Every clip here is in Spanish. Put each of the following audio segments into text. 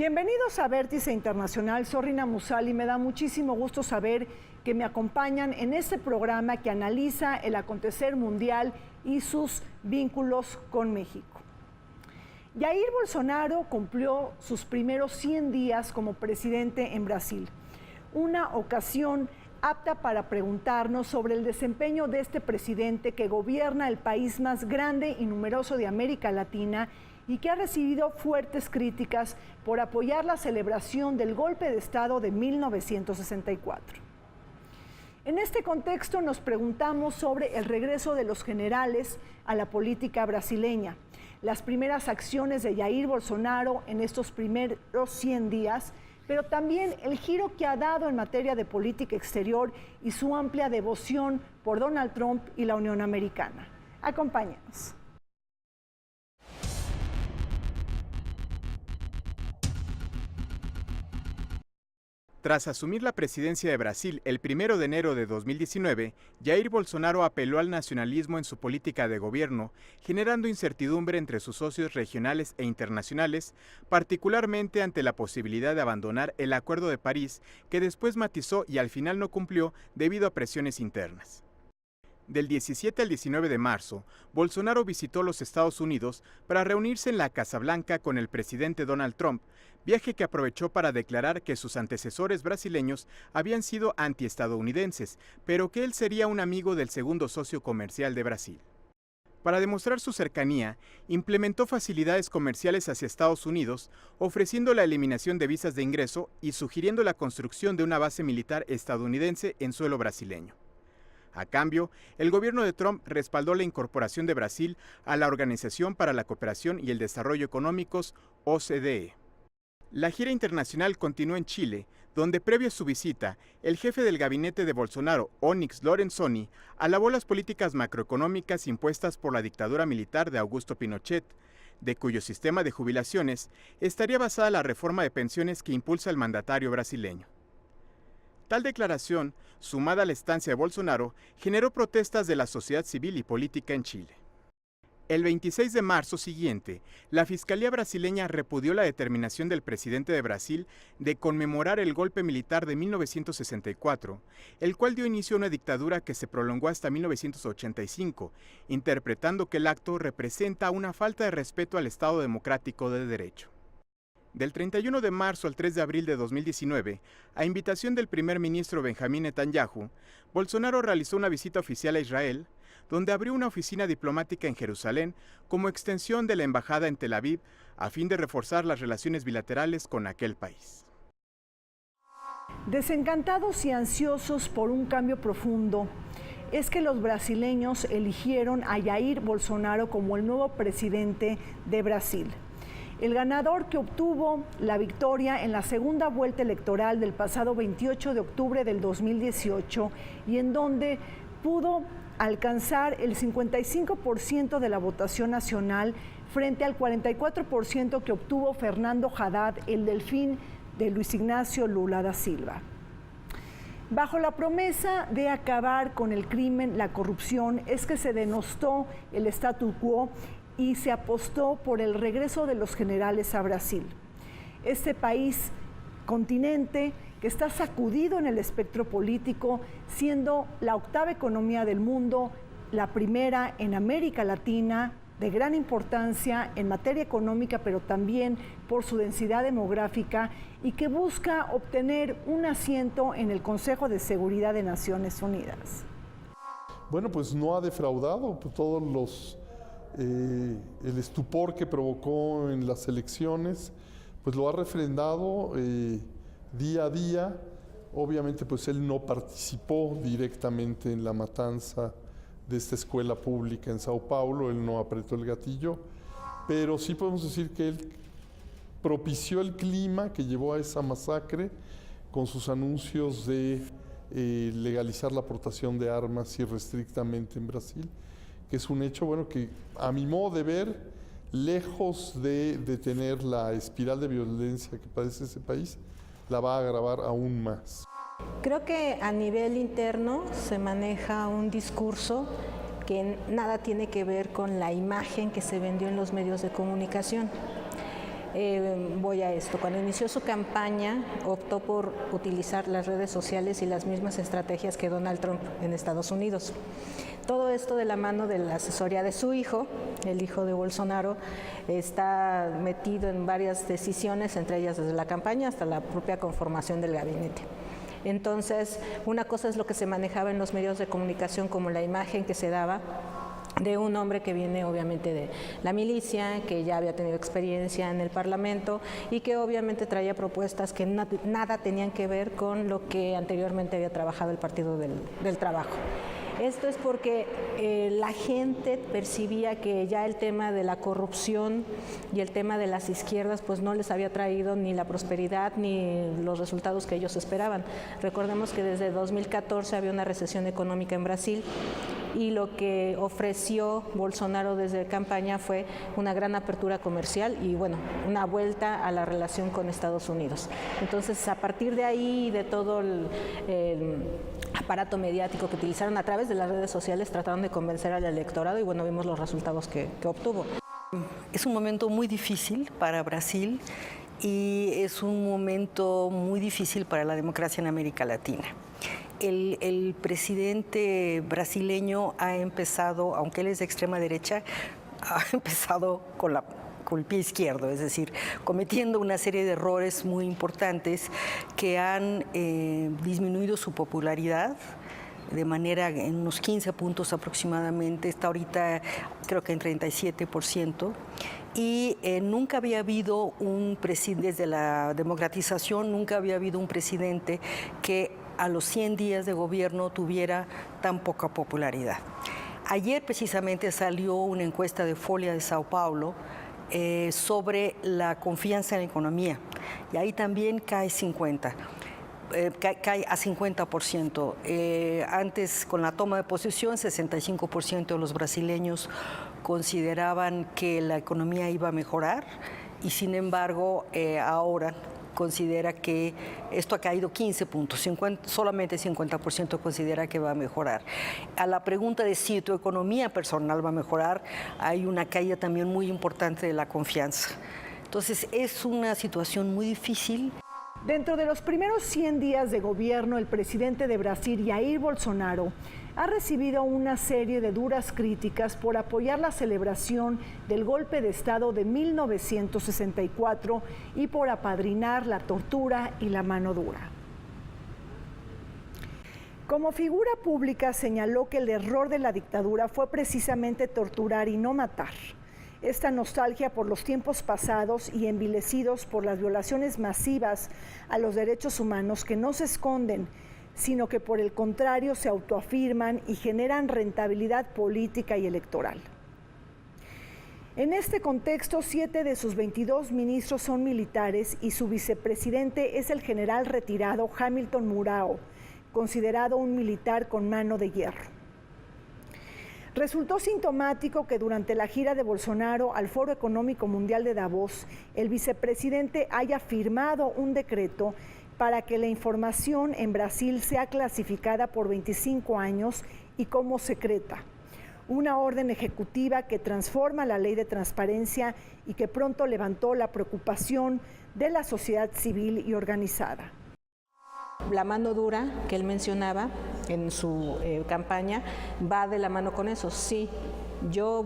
Bienvenidos a Vértice Internacional, soy Rina Musali y me da muchísimo gusto saber que me acompañan en este programa que analiza el acontecer mundial y sus vínculos con México. Jair Bolsonaro cumplió sus primeros 100 días como presidente en Brasil, una ocasión apta para preguntarnos sobre el desempeño de este presidente que gobierna el país más grande y numeroso de América Latina y que ha recibido fuertes críticas por apoyar la celebración del golpe de Estado de 1964. En este contexto nos preguntamos sobre el regreso de los generales a la política brasileña, las primeras acciones de Jair Bolsonaro en estos primeros 100 días, pero también el giro que ha dado en materia de política exterior y su amplia devoción por Donald Trump y la Unión Americana. Acompáñanos. Tras asumir la presidencia de Brasil el 1 de enero de 2019, Jair Bolsonaro apeló al nacionalismo en su política de gobierno, generando incertidumbre entre sus socios regionales e internacionales, particularmente ante la posibilidad de abandonar el Acuerdo de París, que después matizó y al final no cumplió debido a presiones internas. Del 17 al 19 de marzo, Bolsonaro visitó los Estados Unidos para reunirse en la Casa Blanca con el presidente Donald Trump, viaje que aprovechó para declarar que sus antecesores brasileños habían sido antiestadounidenses, pero que él sería un amigo del segundo socio comercial de Brasil. Para demostrar su cercanía, implementó facilidades comerciales hacia Estados Unidos, ofreciendo la eliminación de visas de ingreso y sugiriendo la construcción de una base militar estadounidense en suelo brasileño. A cambio, el gobierno de Trump respaldó la incorporación de Brasil a la Organización para la Cooperación y el Desarrollo Económicos, OCDE. La gira internacional continuó en Chile, donde previo a su visita, el jefe del gabinete de Bolsonaro, Onyx Lorenzoni, alabó las políticas macroeconómicas impuestas por la dictadura militar de Augusto Pinochet, de cuyo sistema de jubilaciones estaría basada la reforma de pensiones que impulsa el mandatario brasileño. Tal declaración, sumada a la estancia de Bolsonaro, generó protestas de la sociedad civil y política en Chile. El 26 de marzo siguiente, la Fiscalía brasileña repudió la determinación del presidente de Brasil de conmemorar el golpe militar de 1964, el cual dio inicio a una dictadura que se prolongó hasta 1985, interpretando que el acto representa una falta de respeto al Estado democrático de derecho. Del 31 de marzo al 3 de abril de 2019, a invitación del primer ministro Benjamín Netanyahu, Bolsonaro realizó una visita oficial a Israel, donde abrió una oficina diplomática en Jerusalén como extensión de la embajada en Tel Aviv, a fin de reforzar las relaciones bilaterales con aquel país. Desencantados y ansiosos por un cambio profundo, es que los brasileños eligieron a Jair Bolsonaro como el nuevo presidente de Brasil. El ganador que obtuvo la victoria en la segunda vuelta electoral del pasado 28 de octubre del 2018 y en donde pudo alcanzar el 55% de la votación nacional frente al 44% que obtuvo Fernando Haddad, el delfín de Luis Ignacio Lula da Silva. Bajo la promesa de acabar con el crimen, la corrupción, es que se denostó el statu quo y se apostó por el regreso de los generales a Brasil. Este país, continente, que está sacudido en el espectro político, siendo la octava economía del mundo, la primera en América Latina, de gran importancia en materia económica, pero también por su densidad demográfica, y que busca obtener un asiento en el Consejo de Seguridad de Naciones Unidas. Bueno, pues no ha defraudado todos el estupor que provocó en las elecciones, pues lo ha refrendado día a día. Obviamente pues él no participó directamente en la matanza de esta escuela pública en Sao Paulo, él no apretó el gatillo, pero sí podemos decir que él propició el clima que llevó a esa masacre con sus anuncios de legalizar la aportación de armas irrestrictamente en Brasil, que es un hecho, bueno, que a mi modo de ver, lejos de detener la espiral de violencia que padece ese país, la va a agravar aún más. Creo que a nivel interno se maneja un discurso que nada tiene que ver con la imagen que se vendió en los medios de comunicación. voy a esto. Cuando inició su campaña, optó por utilizar las redes sociales y las mismas estrategias que Donald Trump en Estados Unidos. Todo esto de la mano de la asesoría de su hijo, el hijo de Bolsonaro, está metido en varias decisiones, entre ellas desde la campaña hasta la propia conformación del gabinete. Entonces, una cosa es lo que se manejaba en los medios de comunicación como la imagen que se daba de un hombre que viene obviamente de la milicia, que ya había tenido experiencia en el Parlamento y que obviamente traía propuestas que nada tenían que ver con lo que anteriormente había trabajado el Partido del Trabajo. Esto es porque la gente percibía que ya el tema de la corrupción y el tema de las izquierdas pues no les había traído ni la prosperidad ni los resultados que ellos esperaban. Recordemos que desde 2014 había una recesión económica en Brasil y lo que ofreció Bolsonaro desde campaña fue una gran apertura comercial y bueno, una vuelta a la relación con Estados Unidos. Entonces, a partir de ahí, de todo el aparato mediático que utilizaron a través de las redes sociales, trataron de convencer al electorado y bueno, vimos los resultados que obtuvo. Es un momento muy difícil para Brasil y es un momento muy difícil para la democracia en América Latina. El presidente brasileño ha empezado, aunque él es de extrema derecha, ha empezado con el pie izquierdo, es decir, cometiendo una serie de errores muy importantes que han disminuido su popularidad de manera en unos 15 puntos aproximadamente, está ahorita creo que en 37%, y nunca había habido un presidente, desde la democratización, nunca había habido un presidente que a los 100 días de gobierno tuviera tan poca popularidad. Ayer precisamente salió una encuesta de Folha de Sao Paulo sobre la confianza en la economía y ahí también cae a 50%. Antes, con la toma de posesión, 65% de los brasileños consideraban que la economía iba a mejorar y sin embargo ahora considera que esto ha caído 15 puntos, solamente 50% considera que va a mejorar. A la pregunta de si tu economía personal va a mejorar, hay una caída también muy importante de la confianza. Entonces es una situación muy difícil. Dentro de los primeros 100 días de gobierno, el presidente de Brasil, Jair Bolsonaro, ha recibido una serie de duras críticas por apoyar la celebración del golpe de Estado de 1964 y por apadrinar la tortura y la mano dura. Como figura pública señaló que el error de la dictadura fue precisamente torturar y no matar. Esta nostalgia por los tiempos pasados y envilecidos por las violaciones masivas a los derechos humanos que no se esconden, sino que por el contrario se autoafirman y generan rentabilidad política y electoral. En este contexto, 7 de sus 22 ministros son militares y su vicepresidente es el general retirado Hamilton Mourão, considerado un militar con mano de hierro. Resultó sintomático que durante la gira de Bolsonaro al Foro Económico Mundial de Davos, el vicepresidente haya firmado un decreto para que la información en Brasil sea clasificada por 25 años y como secreta. Una orden ejecutiva que transforma la ley de transparencia y que pronto levantó la preocupación de la sociedad civil y organizada. La mano dura que él mencionaba en su campaña va de la mano con eso. Sí, yo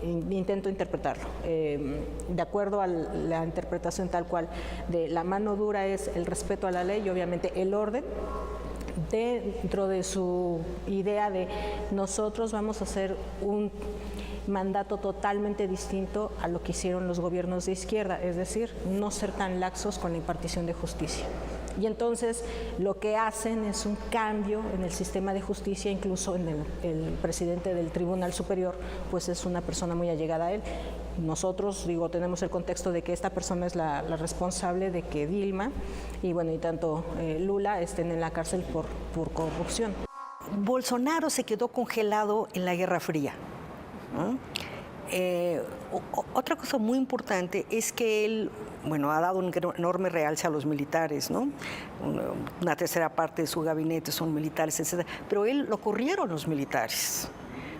intento interpretarlo. De acuerdo a la interpretación tal cual de la mano dura es el respeto a la ley y obviamente el orden dentro de su idea de nosotros vamos a hacer un mandato totalmente distinto a lo que hicieron los gobiernos de izquierda, es decir, no ser tan laxos con la impartición de justicia. Y entonces lo que hacen es un cambio en el sistema de justicia, incluso en el presidente del Tribunal Superior, pues es una persona muy allegada a él. Nosotros, tenemos el contexto de que esta persona es la responsable de que Dilma y tanto Lula estén en la cárcel por corrupción. Bolsonaro se quedó congelado en la Guerra Fría, ¿no? Otra cosa muy importante es que él, ha dado un enorme realce a los militares, ¿no? Una tercera parte de su gabinete son militares, etc. Pero él lo corrieron los militares.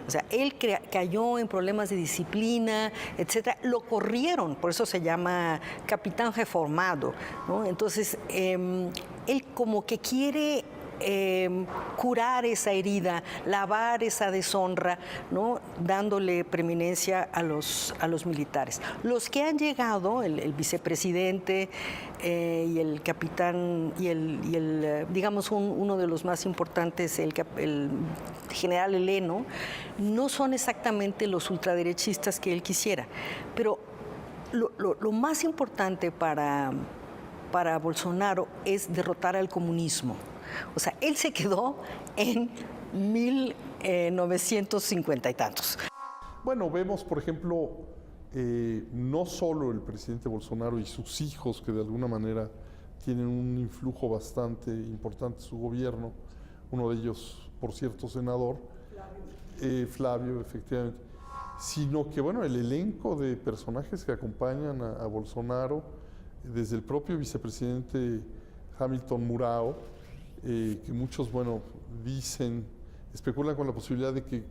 O sea, él cayó en problemas de disciplina, etcétera. Lo corrieron, por eso se llama capitán reformado, ¿no? Entonces, él como que quiere curar esa herida, lavar esa deshonra, ¿no? Dándole preeminencia a los militares. Los que han llegado, el vicepresidente y el capitán y digamos uno de los más importantes, el general Heleno, no son exactamente los ultraderechistas que él quisiera, pero lo más importante para Bolsonaro es derrotar al comunismo. O sea, él se quedó en 1950 y tantos. Bueno, vemos, por ejemplo, no solo el presidente Bolsonaro y sus hijos, que de alguna manera tienen un influjo bastante importante en su gobierno, uno de ellos, por cierto, senador, Flavio, efectivamente, sino que, bueno, el elenco de personajes que acompañan a Bolsonaro, desde el propio vicepresidente Hamilton Mourão, que muchos, bueno, dicen, especulan con la posibilidad de que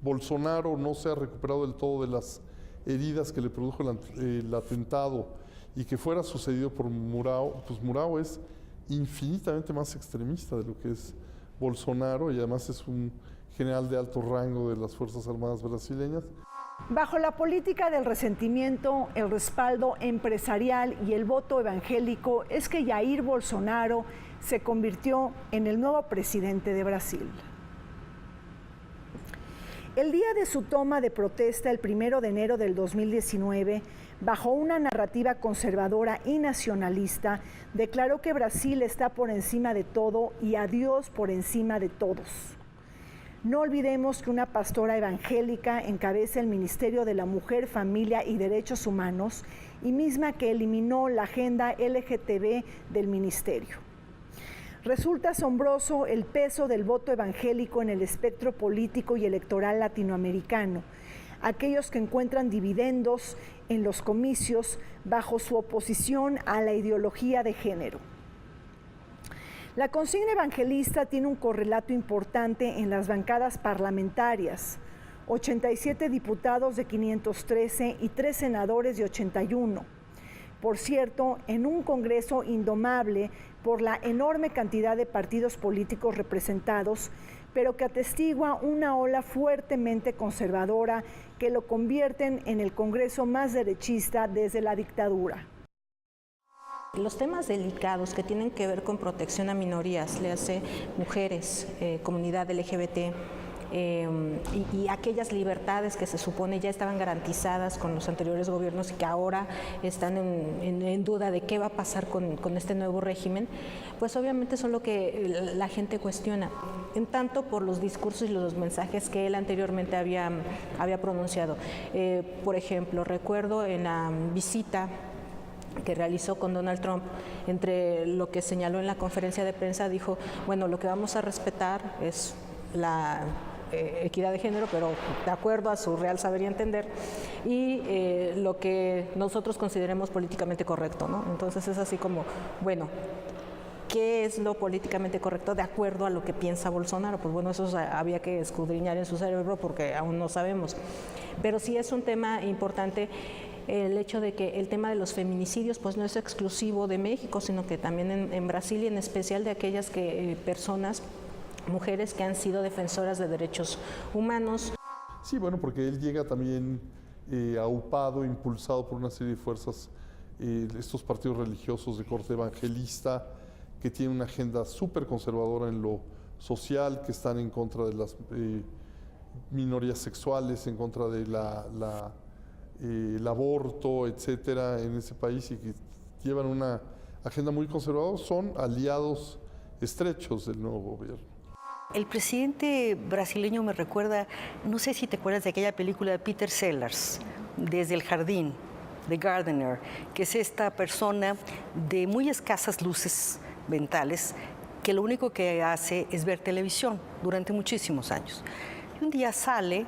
Bolsonaro no se ha recuperado del todo de las heridas que le produjo el atentado y que fuera sucedido por Mourão. Pues Mourão es infinitamente más extremista de lo que es Bolsonaro y además es un general de alto rango de las Fuerzas Armadas brasileñas. Bajo la política del resentimiento, el respaldo empresarial y el voto evangélico es que Jair Bolsonaro se convirtió en el nuevo presidente de Brasil. El día de su toma de protesta, el 1 de enero del 2019, bajo una narrativa conservadora y nacionalista, declaró que Brasil está por encima de todo y a Dios por encima de todos. No olvidemos que una pastora evangélica encabeza el Ministerio de la Mujer, Familia y Derechos Humanos y misma que eliminó la agenda LGTB del ministerio. Resulta asombroso el peso del voto evangélico en el espectro político y electoral latinoamericano. Aquellos que encuentran dividendos en los comicios bajo su oposición a la ideología de género. La consigna evangelista tiene un correlato importante en las bancadas parlamentarias. 87 diputados de 513 y 3 senadores de 81. Por cierto, en un Congreso indomable por la enorme cantidad de partidos políticos representados, pero que atestigua una ola fuertemente conservadora que lo convierten en el Congreso más derechista desde la dictadura. Los temas delicados que tienen que ver con protección a minorías, le hace mujeres, comunidad LGBT, y aquellas libertades que se supone ya estaban garantizadas con los anteriores gobiernos y que ahora están en duda de qué va a pasar con este nuevo régimen, pues obviamente son lo que la gente cuestiona, en tanto por los discursos y los mensajes que él anteriormente había pronunciado. Por ejemplo, recuerdo en la visita que realizó con Donald Trump, entre lo que señaló en la conferencia de prensa, dijo, bueno, lo que vamos a respetar es la equidad de género, pero de acuerdo a su real saber y entender, y lo que nosotros consideremos políticamente correcto, ¿no? Entonces es así como, bueno, ¿qué es lo políticamente correcto de acuerdo a lo que piensa Bolsonaro? Pues bueno, eso había que escudriñar en su cerebro porque aún no sabemos. Pero sí es un tema importante el hecho de que el tema de los feminicidios pues no es exclusivo de México, sino que también en Brasil y en especial de aquellas personas, mujeres que han sido defensoras de derechos humanos. Sí, bueno, porque él llega también aupado, impulsado por una serie de fuerzas, estos partidos religiosos de corte evangelista, que tienen una agenda súper conservadora en lo social, que están en contra de las minorías sexuales, en contra de el aborto, etcétera, en ese país, y que llevan una agenda muy conservadora, son aliados estrechos del nuevo gobierno. El presidente brasileño me recuerda, no sé si te acuerdas de aquella película de Peter Sellers, Desde el Jardín, The Gardener, que es esta persona de muy escasas luces mentales que lo único que hace es ver televisión durante muchísimos años. Y un día sale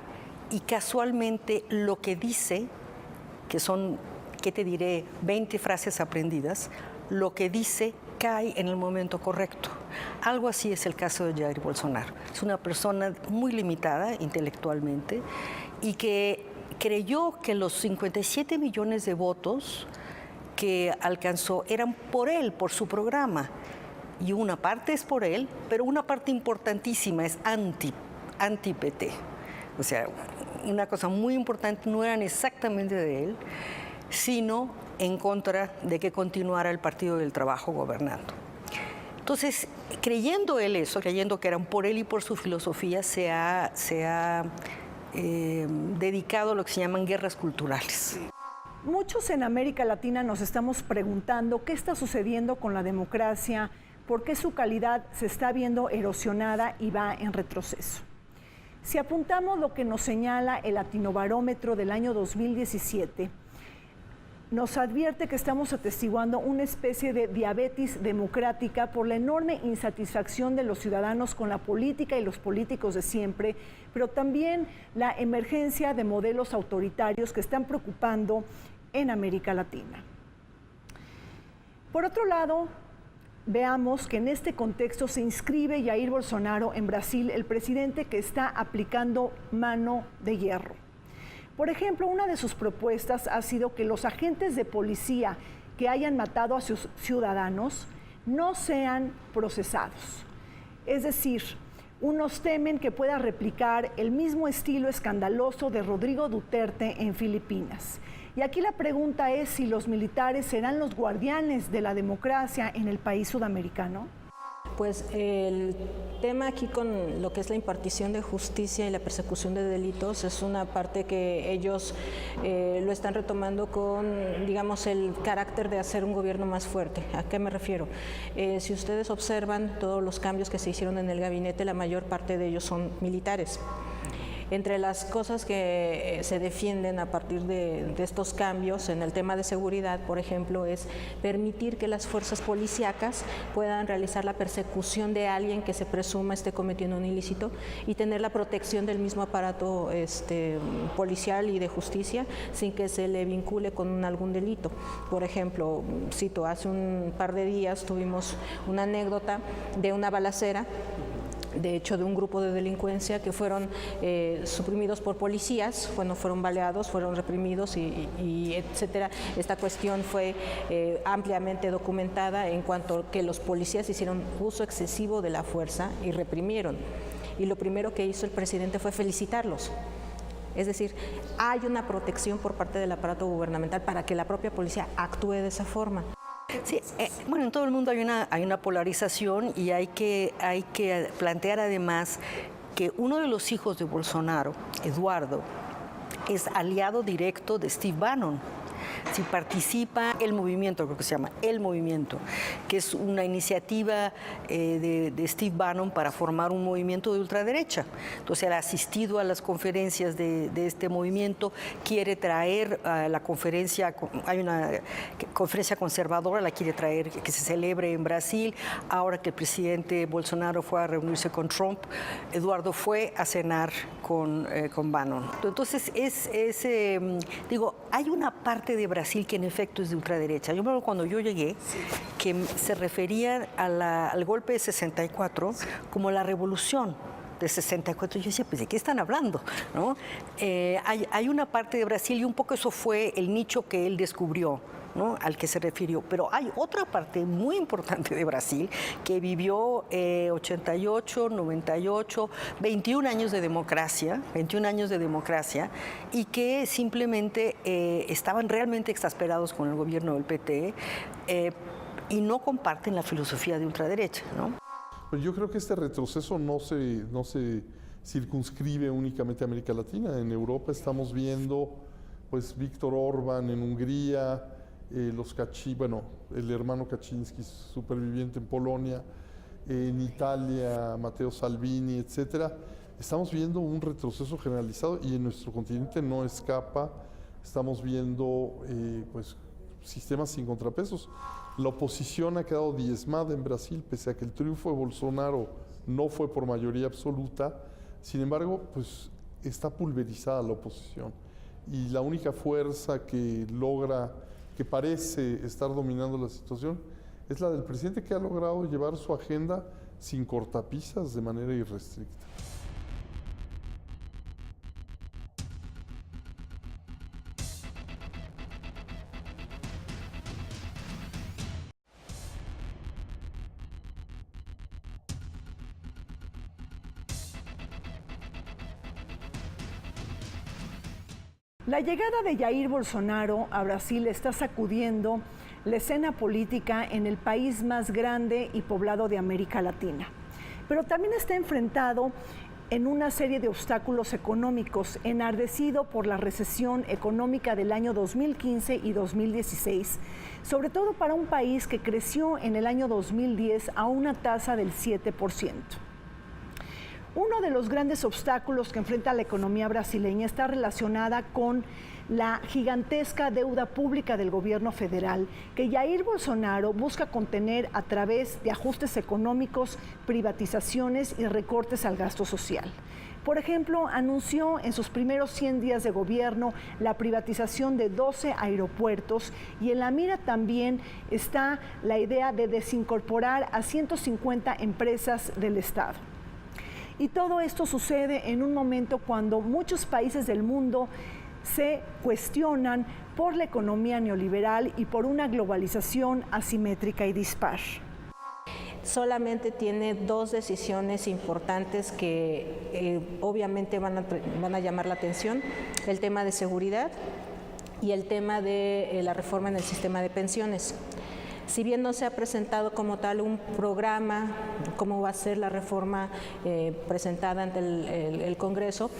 y casualmente lo que dice, que son, ¿qué te diré?, 20 frases aprendidas, lo que dice cae en el momento correcto. Algo así es el caso de Jair Bolsonaro. Es una persona muy limitada intelectualmente y que creyó que los 57 millones de votos que alcanzó eran por él, por su programa. Y una parte es por él, pero una parte importantísima es anti-PT. O sea, una cosa muy importante, no eran exactamente de él, sino en contra de que continuara el Partido del Trabajo gobernando. Entonces, creyendo él eso, creyendo que eran por él y por su filosofía, se ha dedicado a lo que se llaman guerras culturales. Muchos en América Latina nos estamos preguntando qué está sucediendo con la democracia, por qué su calidad se está viendo erosionada y va en retroceso. Si apuntamos lo que nos señala el Latinobarómetro del año 2017, nos advierte que estamos atestiguando una especie de diabetes democrática por la enorme insatisfacción de los ciudadanos con la política y los políticos de siempre, pero también la emergencia de modelos autoritarios que están preocupando en América Latina. Por otro lado, veamos que en este contexto se inscribe Jair Bolsonaro en Brasil, el presidente que está aplicando mano de hierro. Por ejemplo, una de sus propuestas ha sido que los agentes de policía que hayan matado a sus ciudadanos no sean procesados. Es decir, unos temen que pueda replicar el mismo estilo escandaloso de Rodrigo Duterte en Filipinas. Y aquí la pregunta es si los militares serán los guardianes de la democracia en el país sudamericano. Pues el tema aquí con lo que es la impartición de justicia y la persecución de delitos es una parte que ellos lo están retomando con, digamos, el carácter de hacer un gobierno más fuerte. ¿A qué me refiero? Si ustedes observan todos los cambios que se hicieron en el gabinete, la mayor parte de ellos son militares. Entre las cosas que se defienden a partir de estos cambios en el tema de seguridad, por ejemplo, es permitir que las fuerzas policíacas puedan realizar la persecución de alguien que se presuma esté cometiendo un ilícito y tener la protección del mismo aparato policial y de justicia sin que se le vincule con algún delito. Por ejemplo, cito, hace un par de días tuvimos una anécdota de una balacera, de hecho de un grupo de delincuencia que fueron suprimidos por policías, bueno, fueron baleados, fueron reprimidos y etcétera. Esta cuestión fue ampliamente documentada en cuanto a que los policías hicieron uso excesivo de la fuerza y reprimieron. Y lo primero que hizo el presidente fue felicitarlos. Es decir, hay una protección por parte del aparato gubernamental para que la propia policía actúe de esa forma. Sí, bueno, en todo el mundo hay una polarización y hay que plantear además que uno de los hijos de Bolsonaro, Eduardo, es aliado directo de Steve Bannon. Si participa el movimiento, creo que se llama El Movimiento, que es una iniciativa de Steve Bannon para formar un movimiento de ultraderecha. Entonces, él ha asistido a las conferencias de este movimiento, quiere traer a la conferencia, hay una conferencia conservadora, la quiere traer, que se celebre en Brasil. Ahora que el presidente Bolsonaro fue a reunirse con Trump, Eduardo fue a cenar con Bannon. Entonces, digo, hay una parte de Brasil que en efecto es de ultraderecha. Yo me acuerdo cuando yo llegué, que se referían al golpe de 64 como la revolución de 64. Yo decía, pues, ¿de qué están hablando? ¿No? Hay una parte de Brasil y un poco eso fue el nicho que él descubrió, ¿no?, al que se refirió. Pero hay otra parte muy importante de Brasil que vivió 88, 98, 21 años de democracia y que simplemente estaban realmente exasperados con el gobierno del PT y no comparten la filosofía de ultraderecha, ¿no? Pero yo creo que este retroceso no se circunscribe únicamente a América Latina. En Europa estamos viendo, pues, Víctor Orbán en Hungría, el hermano Kaczynski, superviviente en Polonia, en Italia, Matteo Salvini, etcétera. Estamos viendo un retroceso generalizado y en nuestro continente no escapa. Estamos viendo pues, sistemas sin contrapesos. La oposición ha quedado diezmada en Brasil, pese a que el triunfo de Bolsonaro no fue por mayoría absoluta. Sin embargo, pues, está pulverizada la oposición. Y la única fuerza que parece estar dominando la situación, es la del presidente, que ha logrado llevar su agenda sin cortapisas, de manera irrestricta. La llegada de Jair Bolsonaro a Brasil está sacudiendo la escena política en el país más grande y poblado de América Latina. Pero también está enfrentado en una serie de obstáculos económicos, enardecido por la recesión económica del año 2015 y 2016, sobre todo para un país que creció en el año 2010 a una tasa del 7%. Uno de los grandes obstáculos que enfrenta la economía brasileña está relacionada con la gigantesca deuda pública del gobierno federal que Jair Bolsonaro busca contener a través de ajustes económicos, privatizaciones y recortes al gasto social. Por ejemplo, anunció en sus primeros 100 días de gobierno la privatización de 12 aeropuertos y en la mira también está la idea de desincorporar a 150 empresas del Estado. Y todo esto sucede en un momento cuando muchos países del mundo se cuestionan por la economía neoliberal y por una globalización asimétrica y dispar. Solamente tiene dos decisiones importantes que obviamente van a llamar la atención: el tema de seguridad y el tema de la reforma en el sistema de pensiones. Si bien no se ha presentado como tal un programa, cómo va a ser la reforma presentada ante el Congreso,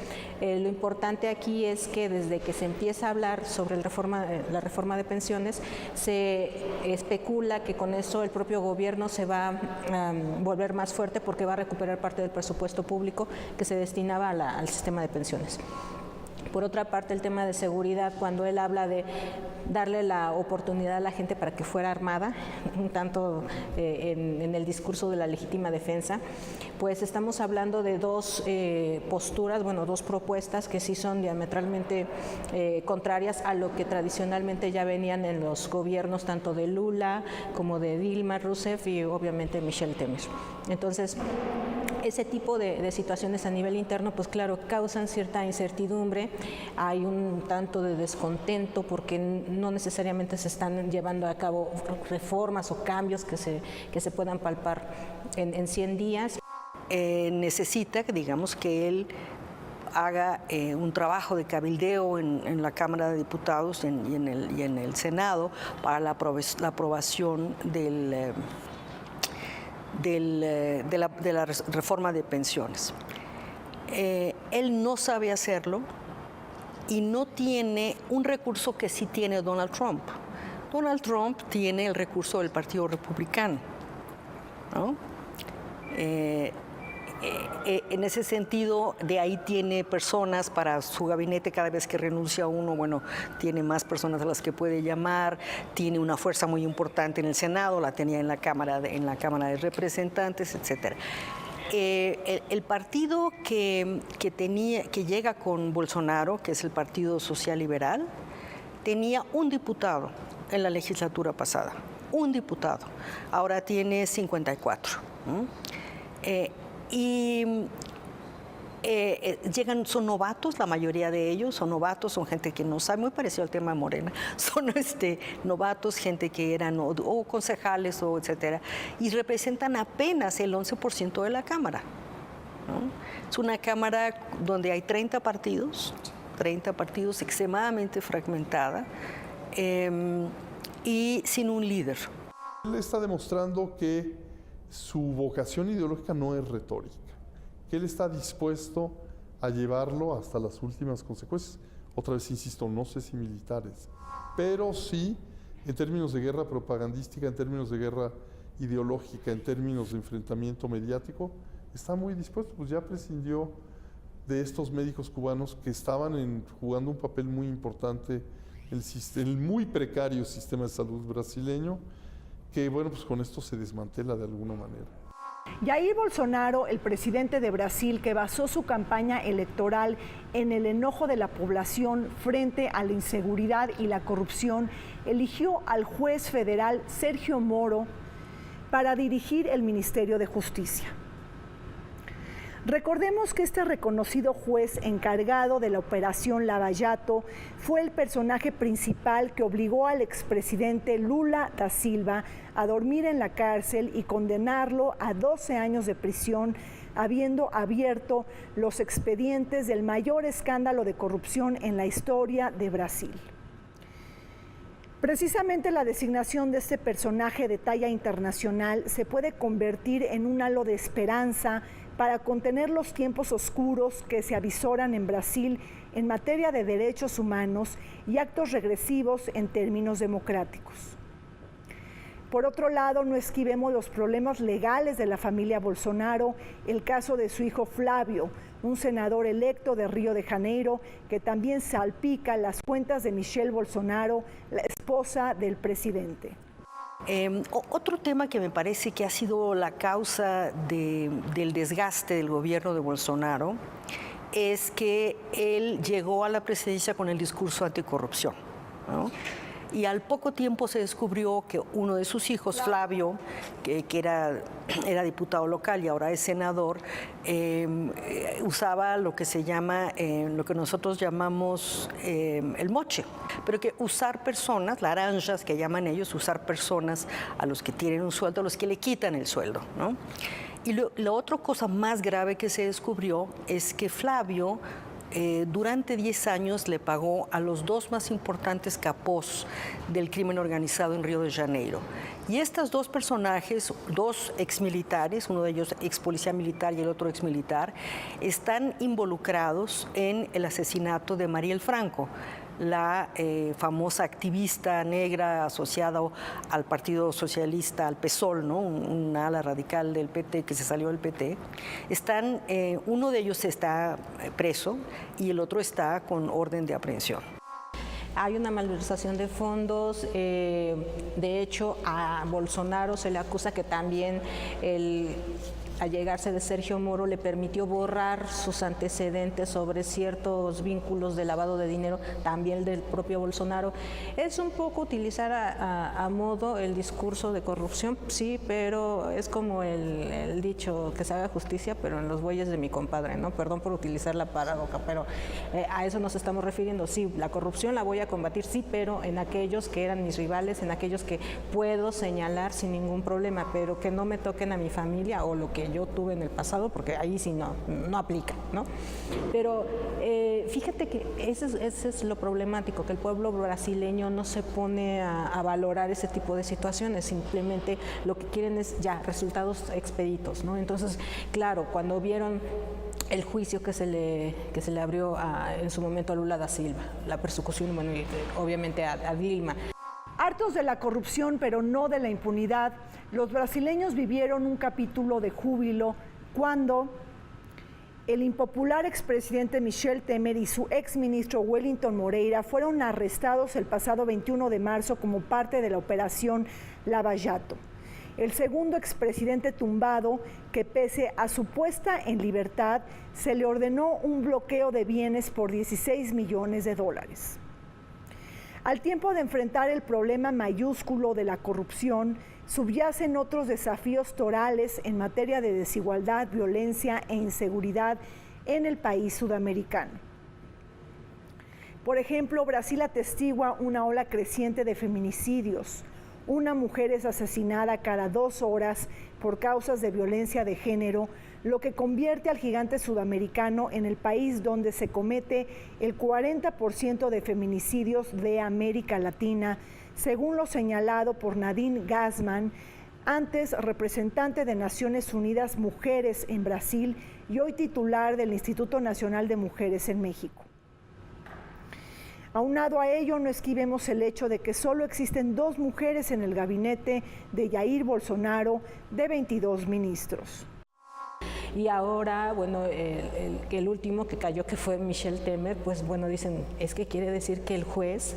lo importante aquí es que desde que se empieza a hablar sobre la reforma de pensiones, se especula que con eso el propio gobierno se va a volver más fuerte porque va a recuperar parte del presupuesto público que se destinaba al sistema de pensiones. Por otra parte, el tema de seguridad, cuando él habla de darle la oportunidad a la gente para que fuera armada, un tanto en el discurso de la legítima defensa, pues estamos hablando de dos posturas, dos propuestas que sí son diametralmente contrarias a lo que tradicionalmente ya venían en los gobiernos tanto de Lula como de Dilma Rousseff y obviamente Michel Temer. Entonces, ese tipo de situaciones a nivel interno, pues claro, causan cierta incertidumbre, hay un tanto de descontento porque no necesariamente se están llevando a cabo reformas o cambios que se puedan palpar en 100 días. Necesita, digamos, que él haga un trabajo de cabildeo en la Cámara de Diputados y en el Senado para la aprobación de la reforma de pensiones. Él no sabe hacerlo y no tiene un recurso que sí tiene Donald Trump. Donald Trump tiene el recurso del Partido Republicano, ¿no? En ese sentido, de ahí tiene personas para su gabinete. Cada vez que renuncia uno, tiene más personas a las que puede llamar, tiene una fuerza muy importante en el Senado, la tenía en la Cámara de Representantes, etcétera. El partido que llega con Bolsonaro, que es el Partido Social Liberal, tenía un diputado en la legislatura pasada, un diputado, ahora tiene 54. Son novatos, la mayoría de ellos son novatos, son gente que no sabe, muy parecido al tema de Morena, son novatos, gente que eran o concejales o etcétera, y representan apenas el 11% de la Cámara, ¿no? Es una Cámara donde hay 30 partidos extremadamente fragmentada y sin un líder. Él está demostrando que su vocación ideológica no es retórica, que él está dispuesto a llevarlo hasta las últimas consecuencias. Otra vez insisto, no sé si militares, pero sí en términos de guerra propagandística, en términos de guerra ideológica, en términos de enfrentamiento mediático, está muy dispuesto. Pues ya prescindió de estos médicos cubanos que estaban jugando un papel muy importante en el muy precario sistema de salud brasileño, que pues con esto se desmantela de alguna manera. Jair Bolsonaro, el presidente de Brasil, que basó su campaña electoral en el enojo de la población frente a la inseguridad y la corrupción, eligió al juez federal Sergio Moro, para dirigir el Ministerio de Justicia. Recordemos que este reconocido juez encargado de la operación Lava Jato fue el personaje principal que obligó al expresidente Lula da Silva a dormir en la cárcel y condenarlo a 12 años de prisión, habiendo abierto los expedientes del mayor escándalo de corrupción en la historia de Brasil. Precisamente la designación de este personaje de talla internacional se puede convertir en un halo de esperanza para contener los tiempos oscuros que se avisoran en Brasil en materia de derechos humanos y actos regresivos en términos democráticos. Por otro lado, no esquivemos los problemas legales de la familia Bolsonaro, el caso de su hijo Flávio, un senador electo de Río de Janeiro, que también salpica las cuentas de Michelle Bolsonaro, la esposa del presidente. Otro tema que me parece que ha sido la causa del desgaste del gobierno de Bolsonaro es que él llegó a la presidencia con el discurso anticorrupción, ¿no? Y al poco tiempo se descubrió que uno de sus hijos, Flávio, que era diputado local y ahora es senador, usaba lo que se llama, lo que nosotros llamamos el moche. Pero que usar personas, laranjas que llaman ellos, usar personas a los que tienen un sueldo, a los que le quitan el sueldo, ¿no? Y la otra cosa más grave que se descubrió es que Flávio durante 10 años le pagó a los dos más importantes capós del crimen organizado en Río de Janeiro. Y estos dos personajes, dos exmilitares, uno de ellos ex policía militar y el otro exmilitar, están involucrados en el asesinato de Marielle Franco, la famosa activista negra asociada al Partido Socialista, al PSOL, ¿no? Una ala radical del PT que se salió del PT. Uno de ellos está preso y el otro está con orden de aprehensión. Hay una malversación de fondos, de hecho a Bolsonaro se le acusa que también al llegarse de Sergio Moro le permitió borrar sus antecedentes sobre ciertos vínculos de lavado de dinero, también del propio Bolsonaro. Es un poco utilizar a modo el discurso de corrupción, sí, pero es como el dicho que se haga justicia, pero en los bueyes de mi compadre, ¿no? Perdón por utilizar la paradoja, pero a eso nos estamos refiriendo. Sí, la corrupción la voy a combatir, sí, pero en aquellos que eran mis rivales, en aquellos que puedo señalar sin ningún problema, pero que no me toquen a mi familia o lo que yo tuve en el pasado, porque ahí sí no aplica, ¿no? Pero fíjate que ese es lo problemático, que el pueblo brasileño no se pone a valorar ese tipo de situaciones, simplemente lo que quieren es ya resultados expeditos, ¿no? Entonces, claro, cuando vieron el juicio que se le abrió en su momento a Lula da Silva, la persecución, bueno, y obviamente a Dilma. Hartos de la corrupción, pero no de la impunidad, los brasileños vivieron un capítulo de júbilo cuando el impopular expresidente Michel Temer y su exministro Wellington Moreira fueron arrestados el pasado 21 de marzo como parte de la operación Lava Jato. El segundo expresidente tumbado, que pese a su puesta en libertad, se le ordenó un bloqueo de bienes por $16 millones. Al tiempo de enfrentar el problema mayúsculo de la corrupción, subyacen otros desafíos torales en materia de desigualdad, violencia e inseguridad en el país sudamericano. Por ejemplo, Brasil atestigua una ola creciente de feminicidios. Una mujer es asesinada cada 2 horas por causas de violencia de género, lo que convierte al gigante sudamericano en el país donde se comete el 40% de feminicidios de América Latina, según lo señalado por Nadine Gassmann, antes representante de Naciones Unidas Mujeres en Brasil y hoy titular del Instituto Nacional de Mujeres en México. Aunado a ello, no esquivemos el hecho de que solo existen 2 mujeres en el gabinete de Jair Bolsonaro, de 22 ministros. Y ahora, bueno, el último que cayó, que fue Michel Temer, pues bueno, dicen, es que quiere decir que el juez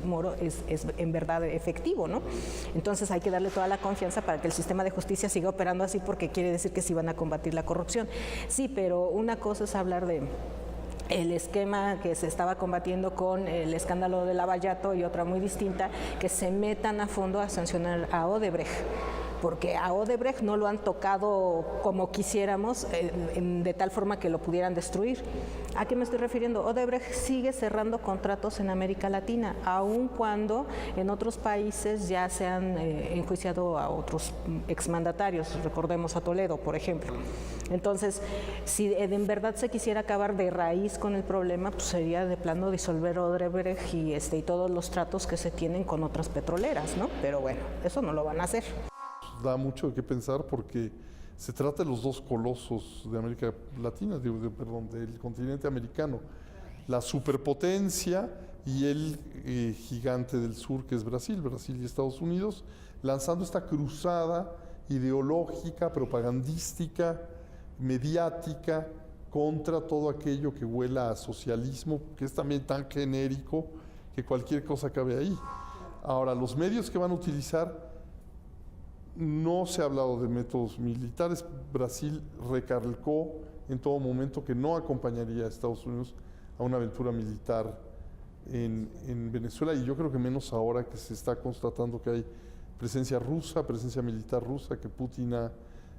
Moro es en verdad efectivo, ¿no? Entonces hay que darle toda la confianza para que el sistema de justicia siga operando así, porque quiere decir que sí van a combatir la corrupción. Sí, pero una cosa es hablar de el esquema que se estaba combatiendo con el escándalo de Lava Jato y otra muy distinta, que se metan a fondo a sancionar a Odebrecht. porque a Odebrecht no lo han tocado como quisiéramos, de tal forma que lo pudieran destruir. ¿A qué me estoy refiriendo? Odebrecht sigue cerrando contratos en América Latina, aun cuando en otros países ya se han enjuiciado a otros exmandatarios, recordemos a Toledo, por ejemplo. Entonces, si en verdad se quisiera acabar de raíz con el problema, pues sería de plano disolver Odebrecht y todos los tratos que se tienen con otras petroleras, ¿no? Pero bueno, eso no lo van a hacer. Da mucho de qué pensar porque se trata de los dos colosos de América Latina, del continente americano, la superpotencia y el gigante del sur que es Brasil y Estados Unidos, lanzando esta cruzada ideológica, propagandística, mediática, contra todo aquello que huela a socialismo, que es también tan genérico que cualquier cosa cabe ahí. Ahora, los medios que van a utilizar, no se ha hablado de métodos militares. Brasil recalcó en todo momento que no acompañaría a Estados Unidos a una aventura militar en Venezuela, y yo creo que menos ahora que se está constatando que hay presencia militar rusa, que Putin ha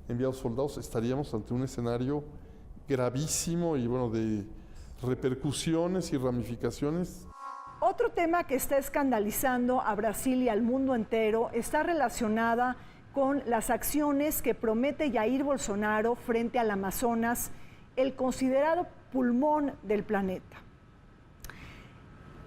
enviado soldados. Estaríamos ante un escenario gravísimo y bueno, de repercusiones y ramificaciones. Otro tema que está escandalizando a Brasil y al mundo entero está relacionada con las acciones que promete Jair Bolsonaro frente al Amazonas, el considerado pulmón del planeta.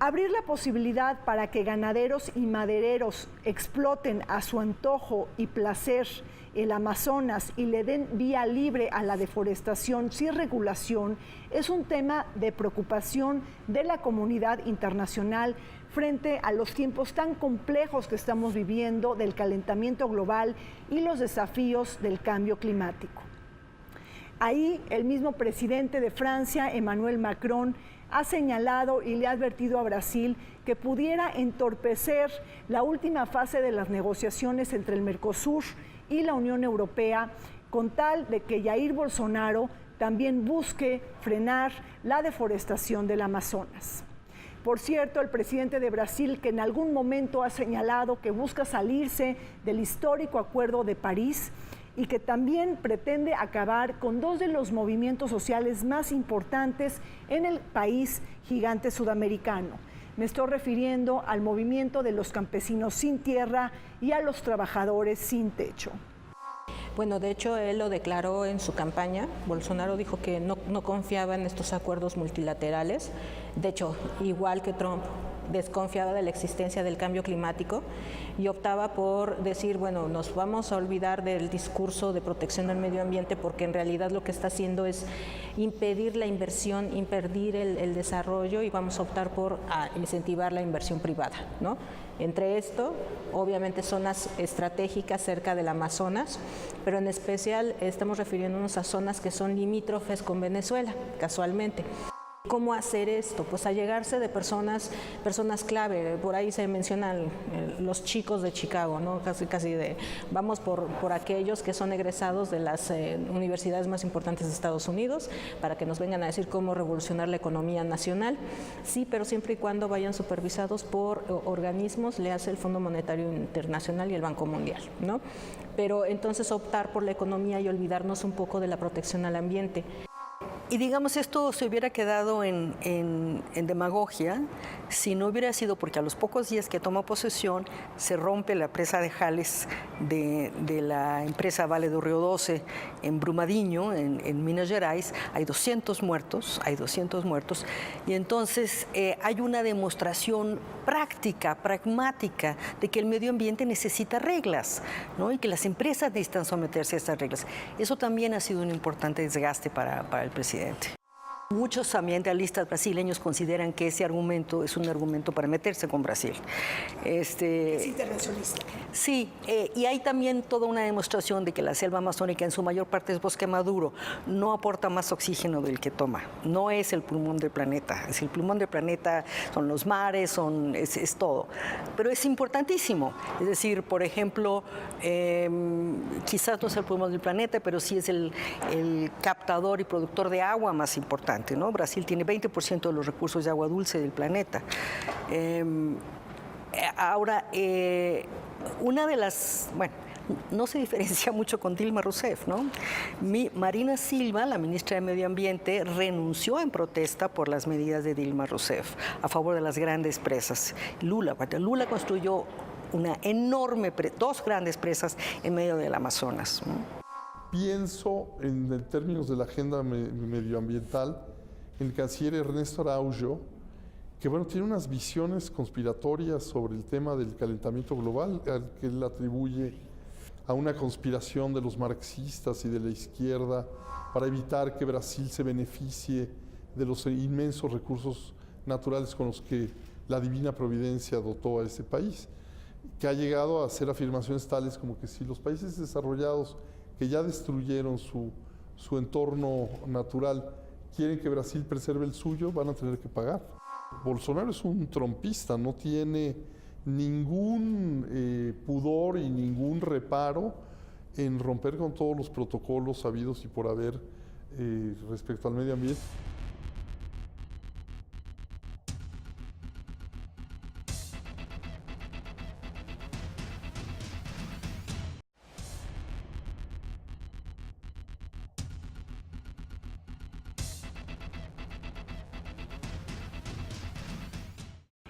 Abrir la posibilidad para que ganaderos y madereros exploten a su antojo y placer el Amazonas y le den vía libre a la deforestación sin regulación es un tema de preocupación de la comunidad internacional frente a los tiempos tan complejos que estamos viviendo del calentamiento global y los desafíos del cambio climático. Ahí el mismo presidente de Francia, Emmanuel Macron, ha señalado y le ha advertido a Brasil que pudiera entorpecer la última fase de las negociaciones entre el Mercosur y la Unión Europea, con tal de que Jair Bolsonaro también busque frenar la deforestación del Amazonas. Por cierto, el presidente de Brasil, que en algún momento ha señalado que busca salirse del histórico Acuerdo de París y que también pretende acabar con dos de los movimientos sociales más importantes en el país gigante sudamericano. Me estoy refiriendo al movimiento de los campesinos sin tierra y a los trabajadores sin techo. Bueno, de hecho, él lo declaró en su campaña. Bolsonaro dijo que no confiaba en estos acuerdos multilaterales. De hecho, igual que Trump, desconfiaba de la existencia del cambio climático y optaba por decir, bueno, nos vamos a olvidar del discurso de protección del medio ambiente, porque en realidad lo que está haciendo es impedir la inversión, impedir el desarrollo, y vamos a optar por incentivar la inversión privada, ¿no? Entre esto, obviamente, zonas estratégicas cerca del Amazonas, pero en especial estamos refiriéndonos a zonas que son limítrofes con Venezuela, casualmente. ¿Cómo hacer esto? Pues allegarse de personas clave. Por ahí se mencionan los chicos de Chicago, ¿no? Casi de, vamos por aquellos que son egresados de las universidades más importantes de Estados Unidos, para que nos vengan a decir cómo revolucionar la economía nacional. Sí, pero siempre y cuando vayan supervisados por organismos, le hace el Fondo Monetario Internacional y el Banco Mundial, ¿no? Pero entonces optar por la economía y olvidarnos un poco de la protección al ambiente. Y digamos, esto se hubiera quedado en demagogia si no hubiera sido porque a los pocos días que toma posesión se rompe la presa de Jales de la empresa Vale do Rio Doce en Brumadinho, en Minas Gerais. Hay 200 muertos, y entonces hay una demostración práctica, pragmática, de que el medio ambiente necesita reglas, ¿no? Y que las empresas necesitan someterse a estas reglas. Eso también ha sido un importante desgaste para el presidente. Muchos ambientalistas brasileños consideran que ese argumento es un argumento para meterse con Brasil. Es intervencionista. Sí, y hay también toda una demostración de que la selva amazónica en su mayor parte es bosque maduro, no aporta más oxígeno del que toma. No es el pulmón del planeta. Es el pulmón del planeta, son los mares, es todo. Pero es importantísimo. Es decir, por ejemplo, quizás no es el pulmón del planeta, pero sí es el captador y productor de agua más importante, ¿no? Brasil tiene 20% de los recursos de agua dulce del planeta. Ahora, una de las, no se diferencia mucho con Dilma Rousseff, ¿no? Marina Silva, la ministra de Medio Ambiente, renunció en protesta por las medidas de Dilma Rousseff a favor de las grandes presas. Lula construyó dos grandes presas en medio del Amazonas, ¿no? Pienso en términos de la agenda medioambiental, el canciller Ernesto Araújo, que bueno, tiene unas visiones conspiratorias sobre el tema del calentamiento global, al que él atribuye a una conspiración de los marxistas y de la izquierda para evitar que Brasil se beneficie de los inmensos recursos naturales con los que la divina providencia dotó a ese país, que ha llegado a hacer afirmaciones tales como que si los países desarrollados que ya destruyeron su entorno natural quieren que Brasil preserve el suyo, van a tener que pagar. Bolsonaro es un trompista, no tiene ningún pudor y ningún reparo en romper con todos los protocolos habidos y por haber respecto al medio ambiente.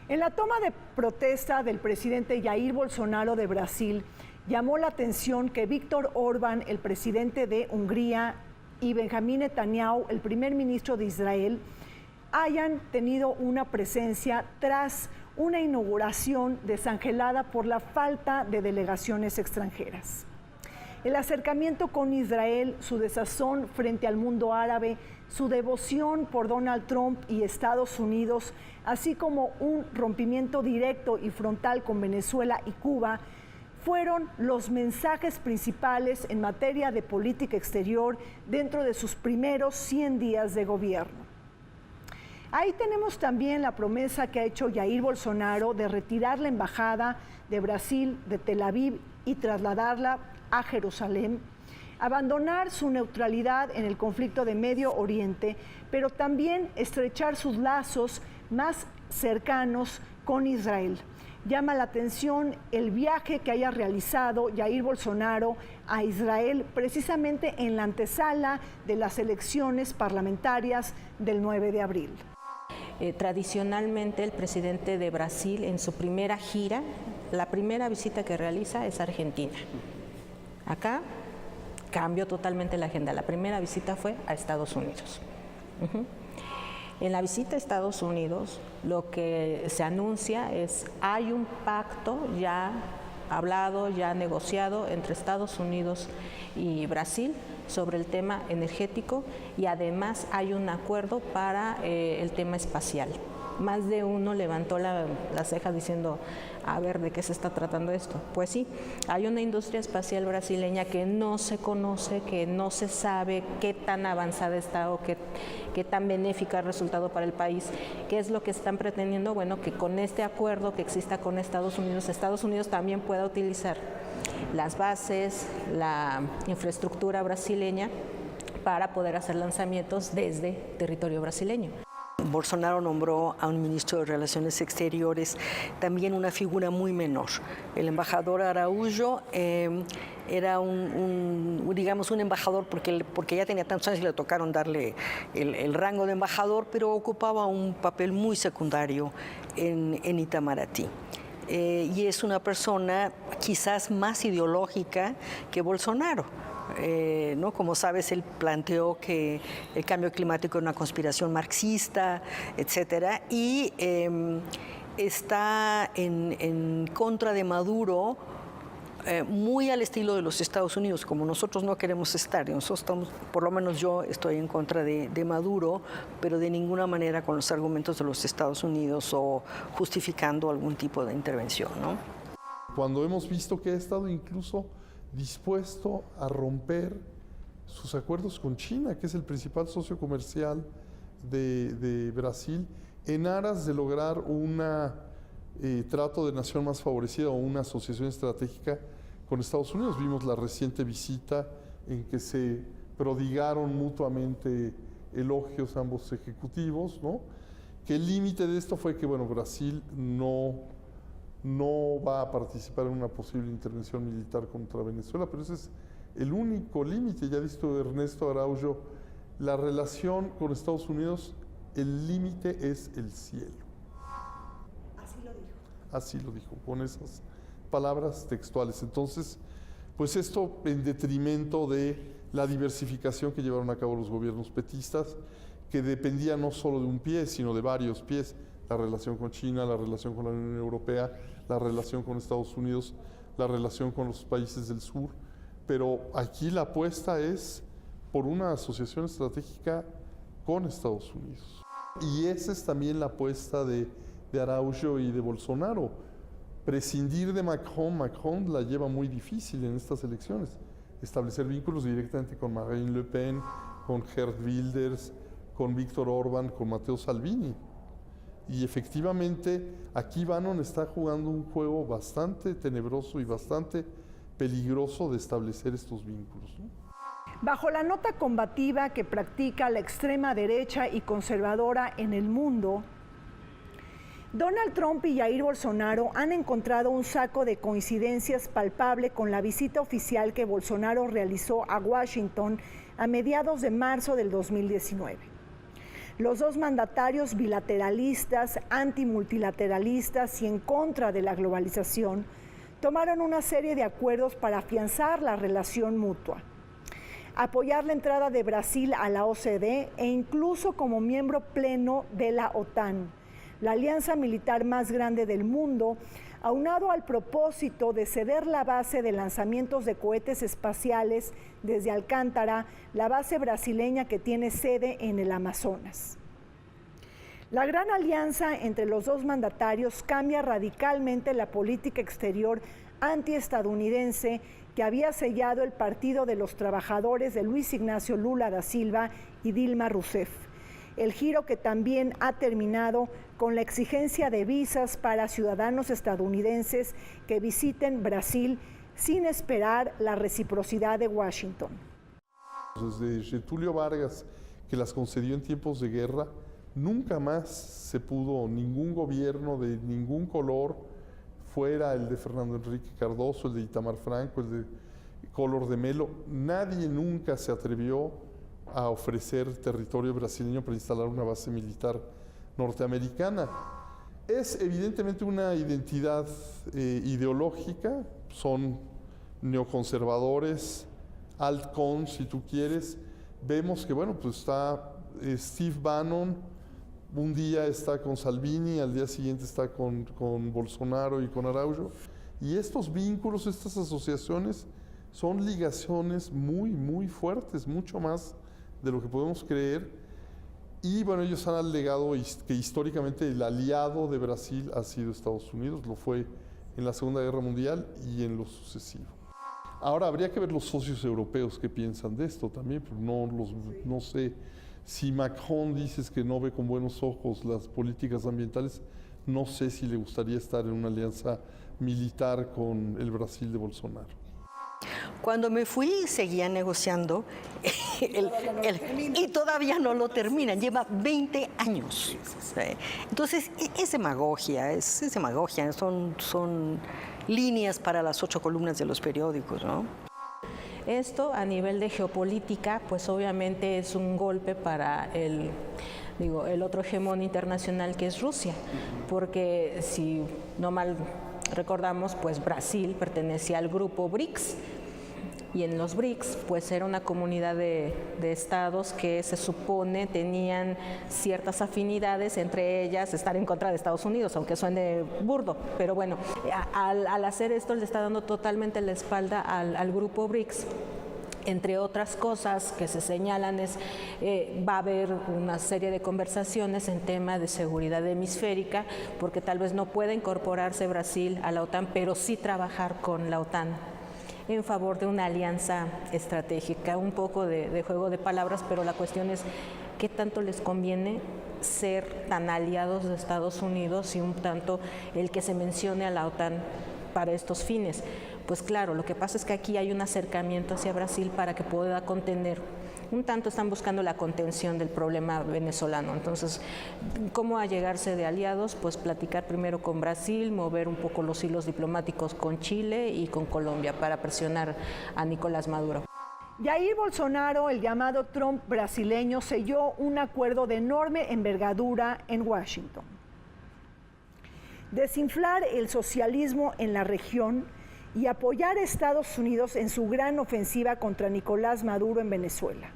En la toma de protesta del presidente Jair Bolsonaro de Brasil, llamó la atención que Víctor Orbán, el presidente de Hungría, y Benjamín Netanyahu, el primer ministro de Israel, hayan tenido una presencia tras una inauguración desangelada por la falta de delegaciones extranjeras. El acercamiento con Israel, su desazón frente al mundo árabe, su devoción por Donald Trump y Estados Unidos, así como un rompimiento directo y frontal con Venezuela y Cuba, fueron los mensajes principales en materia de política exterior dentro de sus primeros 100 días de gobierno. Ahí tenemos también la promesa que ha hecho Jair Bolsonaro de retirar la embajada de Brasil de Tel Aviv y trasladarla a Jerusalén, abandonar su neutralidad en el conflicto de Medio Oriente, pero también estrechar sus lazos más cercanos con Israel. Llama la atención el viaje que haya realizado Jair Bolsonaro a Israel precisamente en la antesala de las elecciones parlamentarias del 9 de abril. Tradicionalmente el presidente de Brasil en su primera gira, la primera visita que realiza es a Argentina. Acá cambió totalmente la agenda. La primera visita fue a Estados Unidos. En la visita a Estados Unidos, lo que se anuncia es hay un pacto ya hablado, ya negociado entre Estados Unidos y Brasil sobre el tema energético y además hay un acuerdo para el tema espacial. Más de uno levantó la ceja diciendo, a ver, ¿de qué se está tratando esto? Pues sí, hay una industria espacial brasileña que no se conoce, que no se sabe qué tan avanzada está o qué tan benéfica ha resultado para el país. ¿Qué es lo que están pretendiendo? Bueno, que con este acuerdo que exista con Estados Unidos también pueda utilizar las bases, la infraestructura brasileña para poder hacer lanzamientos desde territorio brasileño. Bolsonaro nombró a un ministro de Relaciones Exteriores, también una figura muy menor. El embajador Araújo era digamos, un embajador porque ya tenía tantos años y le tocaron darle el rango de embajador, pero ocupaba un papel muy secundario en Itamaraty. Y es una persona quizás más ideológica que Bolsonaro. ¿No? Como sabes, él planteó que el cambio climático es una conspiración marxista, etcétera, y está en contra de Maduro, muy al estilo de los Estados Unidos, como nosotros no queremos estar. Nosotros estamos, por lo menos yo estoy en contra de Maduro, pero de ninguna manera con los argumentos de los Estados Unidos o justificando algún tipo de intervención, ¿no? Cuando hemos visto que ha estado incluso dispuesto a romper sus acuerdos con China, que es el principal socio comercial de Brasil, en aras de lograr un trato de nación más favorecida o una asociación estratégica con Estados Unidos. Vimos la reciente visita en que se prodigaron mutuamente elogios ambos ejecutivos, ¿no? Que el límite de esto fue que, bueno, Brasil no no va a participar en una posible intervención militar contra Venezuela, pero ese es el único límite. Ya ha visto Ernesto Araujo, la relación con Estados Unidos, el límite es el cielo. Así lo dijo. Así lo dijo, con esas palabras textuales. Entonces, pues esto en detrimento de la diversificación que llevaron a cabo los gobiernos petistas, que dependía no solo de un pie, sino de varios pies: la relación con China, la relación con la Unión Europea, la relación con Estados Unidos, la relación con los países del sur. Pero aquí la apuesta es por una asociación estratégica con Estados Unidos. Y esa es también la apuesta de Araujo y de Bolsonaro. Prescindir de Macron la lleva muy difícil en estas elecciones. Establecer vínculos directamente con Marine Le Pen, con Geert Wilders, con Víctor Orbán, con Matteo Salvini. Y efectivamente aquí Bannon está jugando un juego bastante tenebroso y bastante peligroso de establecer estos vínculos, ¿no? Bajo la nota combativa que practica la extrema derecha y conservadora en el mundo, Donald Trump y Jair Bolsonaro han encontrado un saco de coincidencias palpable con la visita oficial que Bolsonaro realizó a Washington a mediados de marzo del 2019. Los dos mandatarios bilateralistas, antimultilateralistas y en contra de la globalización tomaron una serie de acuerdos para afianzar la relación mutua, apoyar la entrada de Brasil a la OCDE e incluso como miembro pleno de la OTAN, la alianza militar más grande del mundo, aunado al propósito de ceder la base de lanzamientos de cohetes espaciales desde Alcántara, la base brasileña que tiene sede en el Amazonas. La gran alianza entre los dos mandatarios cambia radicalmente la política exterior antiestadounidense que había sellado el Partido de los Trabajadores de Luis Ignacio Lula da Silva y Dilma Rousseff. El giro que también ha terminado con la exigencia de visas para ciudadanos estadounidenses que visiten Brasil sin esperar la reciprocidad de Washington. Desde Getúlio Vargas, que las concedió en tiempos de guerra, nunca más se pudo ningún gobierno de ningún color, fuera el de Fernando Enrique Cardoso, el de Itamar Franco, el de Collor de Mello, nadie nunca se atrevió a ofrecer territorio brasileño para instalar una base militar norteamericana. Es evidentemente una identidad ideológica, son neoconservadores, altcon si tú quieres. Vemos que bueno, pues está Steve Bannon, un día está con Salvini, al día siguiente está con Bolsonaro y con Araujo. Y estos vínculos, estas asociaciones, son ligaciones muy, muy fuertes, mucho más de lo que podemos creer. Y bueno, ellos han alegado que históricamente el aliado de Brasil ha sido Estados Unidos, lo fue en la Segunda Guerra Mundial y en lo sucesivo. Ahora habría que ver los socios europeos qué piensan de esto también, pero no sé. Si Macron dices que no ve con buenos ojos las políticas ambientales, no sé si le gustaría estar en una alianza militar con el Brasil de Bolsonaro. Cuando me fui seguía negociando y todavía no lo terminan, lleva 20 años. Entonces es demagogia, son líneas para las 8 columnas de los periódicos, ¿no? Esto a nivel de geopolítica, pues obviamente es un golpe para el otro hegemón internacional que es Rusia, porque si no mal recordamos, pues Brasil pertenecía al grupo BRICS, y en los BRICS pues era una comunidad de estados que se supone tenían ciertas afinidades, entre ellas estar en contra de Estados Unidos, aunque suene burdo, pero bueno, al hacer esto le está dando totalmente la espalda al grupo BRICS. Entre otras cosas que se señalan va a haber una serie de conversaciones en tema de seguridad hemisférica, porque tal vez no pueda incorporarse Brasil a la OTAN, pero sí trabajar con la OTAN en favor de una alianza estratégica, un poco de juego de palabras, pero la cuestión es qué tanto les conviene ser tan aliados de Estados Unidos y un tanto el que se mencione a la OTAN para estos fines. Pues claro, lo que pasa es que aquí hay un acercamiento hacia Brasil para que pueda contener un tanto están buscando la contención del problema venezolano. Entonces, ¿cómo allegarse de aliados? Pues platicar primero con Brasil, mover un poco los hilos diplomáticos con Chile y con Colombia para presionar a Nicolás Maduro. Jair Bolsonaro, el llamado Trump brasileño, selló un acuerdo de enorme envergadura en Washington. Desinflar el socialismo en la región y apoyar a Estados Unidos en su gran ofensiva contra Nicolás Maduro en Venezuela.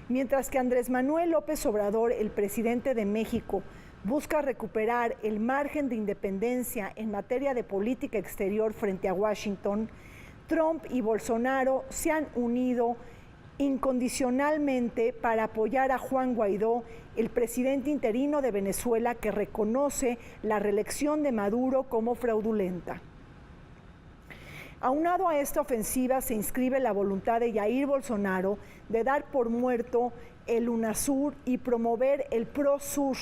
Mientras que Andrés Manuel López Obrador, el presidente de México, busca recuperar el margen de independencia en materia de política exterior frente a Washington, Trump y Bolsonaro se han unido incondicionalmente para apoyar a Juan Guaidó, el presidente interino de Venezuela, que reconoce la reelección de Maduro como fraudulenta. Aunado a esta ofensiva se inscribe la voluntad de Jair Bolsonaro de dar por muerto el UNASUR y promover el PROSUR,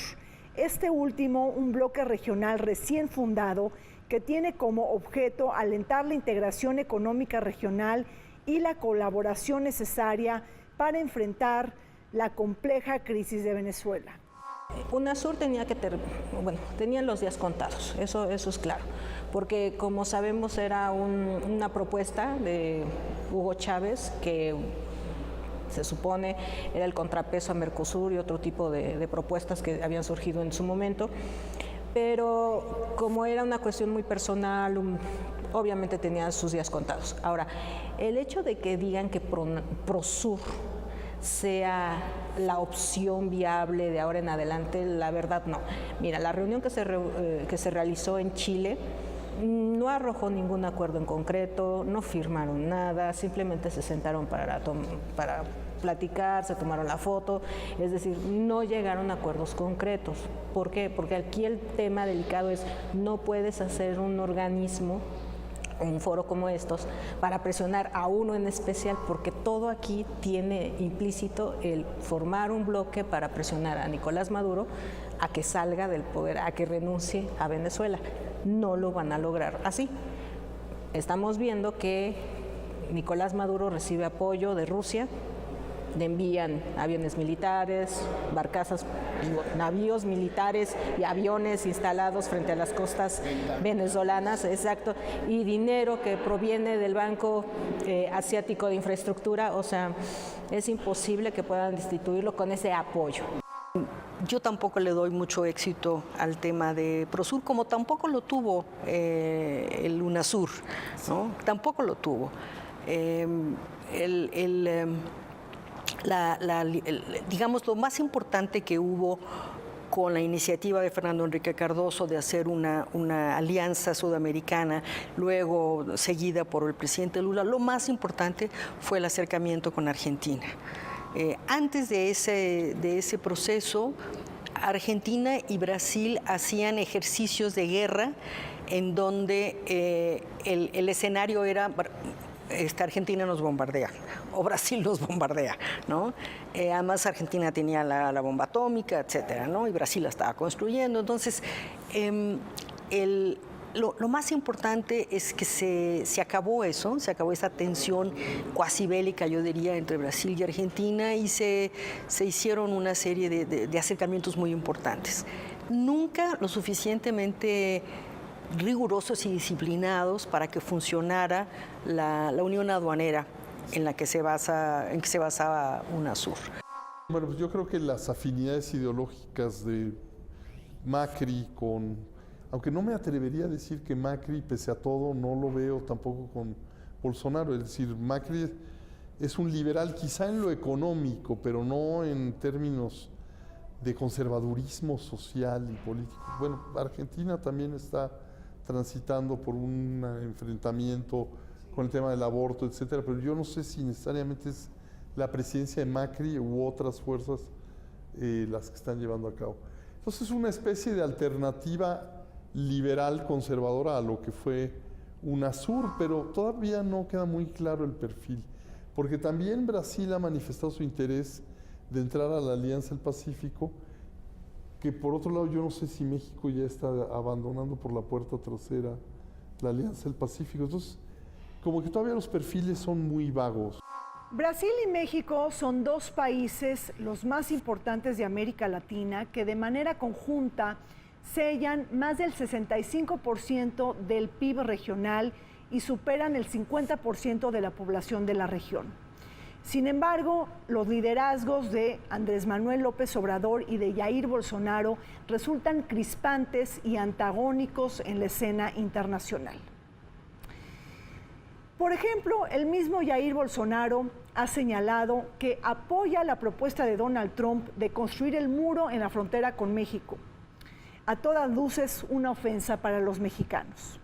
este último un bloque regional recién fundado que tiene como objeto alentar la integración económica regional y la colaboración necesaria para enfrentar la compleja crisis de Venezuela. UNASUR tenían los días contados, eso es claro, porque como sabemos era una propuesta de Hugo Chávez que se supone era el contrapeso a Mercosur y otro tipo de propuestas que habían surgido en su momento. Pero como era una cuestión muy personal, obviamente tenía sus días contados. Ahora, el hecho de que digan que PROSUR sea la opción viable de ahora en adelante, la verdad no. Mira, la reunión que se realizó en Chile no arrojó ningún acuerdo en concreto, no firmaron nada, simplemente se sentaron para platicar, se tomaron la foto, es decir, no llegaron a acuerdos concretos. ¿Por qué? Porque aquí el tema delicado es no puedes hacer un organismo, un foro como estos, para presionar a uno en especial, porque todo aquí tiene implícito el formar un bloque para presionar a Nicolás Maduro a que salga del poder, a que renuncie a Venezuela. No lo van a lograr así. Estamos viendo que Nicolás Maduro recibe apoyo de Rusia, le envían aviones militares, navíos militares y aviones instalados frente a las costas venezolanas, exacto, y dinero que proviene del Banco Asiático de Infraestructura. O sea, es imposible que puedan destituirlo con ese apoyo. Yo tampoco le doy mucho éxito al tema de PROSUR, como tampoco lo tuvo el UNASUR, ¿no? Tampoco lo tuvo. Digamos, lo más importante que hubo con la iniciativa de Fernando Enrique Cardoso de hacer una alianza sudamericana, luego seguida por el presidente Lula, lo más importante fue el acercamiento con Argentina. Antes de ese proceso, Argentina y Brasil hacían ejercicios de guerra en donde el escenario era Argentina nos bombardea o Brasil nos bombardea, ¿no? Además Argentina tenía la bomba atómica, etcétera, ¿no? Y Brasil la estaba construyendo. Entonces, lo más importante es que se acabó eso, se acabó esa tensión cuasi bélica, yo diría, entre Brasil y Argentina, y se hicieron una serie de acercamientos muy importantes. Nunca lo suficientemente rigurosos y disciplinados para que funcionara la unión aduanera en que se basaba UNASUR. Bueno, pues yo creo que las afinidades ideológicas de Macri aunque no me atrevería a decir que Macri, pese a todo, no lo veo tampoco con Bolsonaro. Es decir, Macri es un liberal quizá en lo económico, pero no en términos de conservadurismo social y político. Bueno, Argentina también está transitando por un enfrentamiento con el tema del aborto, etcétera, pero yo no sé si necesariamente es la presidencia de Macri u otras fuerzas las que están llevando a cabo. Entonces es una especie de alternativa liberal conservadora a lo que fue UNASUR, pero todavía no queda muy claro el perfil, porque también Brasil ha manifestado su interés de entrar a la Alianza del Pacífico, que por otro lado yo no sé si México ya está abandonando por la puerta trasera la Alianza del Pacífico. Entonces, como que todavía los perfiles son muy vagos. Brasil y México son dos países los más importantes de América Latina que de manera conjunta sellan más del 65% del PIB regional y superan el 50% de la población de la región. Sin embargo, los liderazgos de Andrés Manuel López Obrador y de Jair Bolsonaro resultan crispantes y antagónicos en la escena internacional. Por ejemplo, el mismo Jair Bolsonaro ha señalado que apoya la propuesta de Donald Trump de construir el muro en la frontera con México. A todas luces, una ofensa para los mexicanos.